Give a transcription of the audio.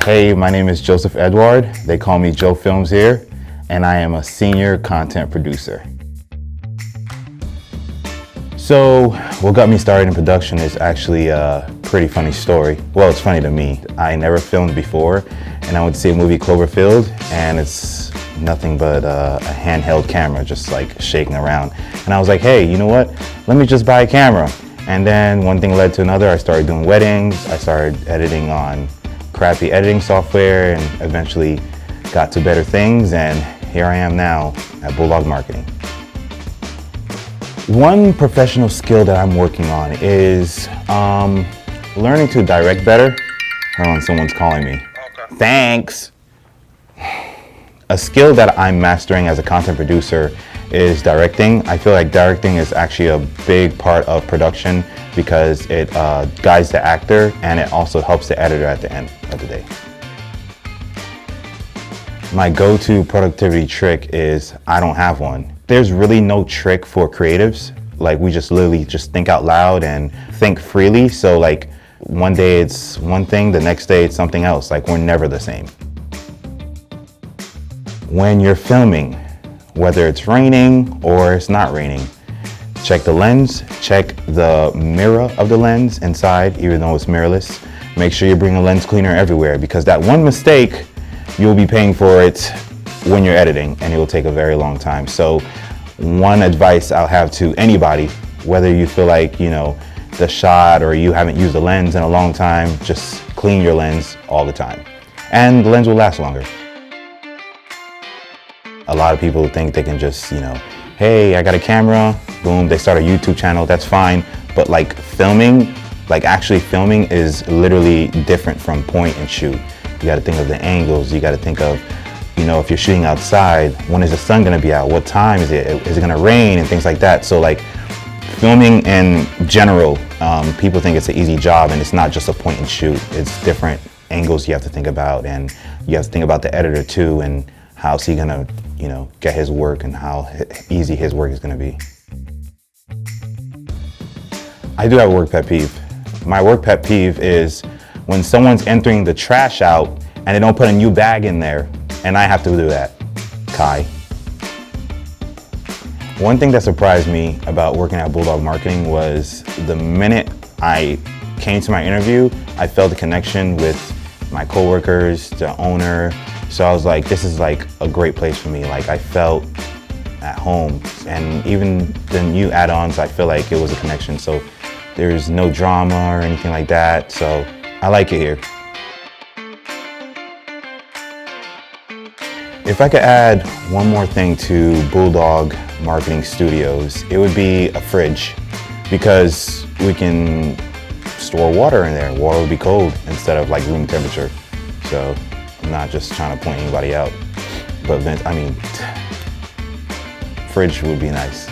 Hey, my name is Joseph Edward. They call me Joe Films here, and I am a senior content producer. So, what got me started in production is actually a pretty funny story. Well, it's funny to me. I never filmed before, and I went to see a movie, Cloverfield, and it's nothing but a handheld camera just like shaking around. And I was like, hey, you know what? Let me just buy a camera. And then one thing led to another. I started doing weddings. I started editing on crappy editing software and eventually got to better things, and here I am now at Bulldog Marketing. One professional skill that I'm working on is learning to direct better. Hold on, someone's calling me. Okay. Thanks. A skill that I'm mastering as a content producer is directing. I feel like directing is actually a big part of production because it guides the actor and it also helps the editor at the end of the day. My go-to productivity trick is I don't have one. There's really no trick for creatives. Like, we just literally just think out loud and think freely. So like one day it's one thing, the next day it's something else. Like, we're never the same. When you're filming, whether it's raining or it's not raining, check the lens, check the mirror of the lens inside, even though it's mirrorless. Make sure you bring a lens cleaner everywhere, because that one mistake, you'll be paying for it when you're editing, and it will take a very long time. So one advice I'll have to anybody, whether you feel like, you know, the shot or you haven't used a lens in a long time, just clean your lens all the time. And the lens will last longer. A lot of people think they can just, you know, hey, I got a camera, boom, they start a YouTube channel, that's fine. But like filming, like actually filming is literally different from point and shoot. You gotta think of the angles, you gotta think of, you know, if you're shooting outside, when is the sun gonna be out? What time is it? Is it gonna rain? And things like that. So like filming in general, people think it's an easy job, and it's not just a point and shoot. It's different angles you have to think about, and you have to think about the editor too, and how's he gonna, you know, get his work and how easy his work is gonna be. I do have a work pet peeve. My work pet peeve is when someone's entering the trash out and they don't put a new bag in there, and I have to do that. Kai. One thing that surprised me about working at Bulldog Marketing was the minute I came to my interview, I felt a connection with my coworkers, the owner. So I was like, this is like a great place for me. Like, I felt at home, and even the new add-ons, I feel like it was a connection. So there's no drama or anything like that. So I like it here. If I could add one more thing to Bulldog Marketing Studios, it would be a fridge, because we can store water in there. Water would be cold instead of like room temperature. So I'm not just trying to point anybody out, but fridge would be nice.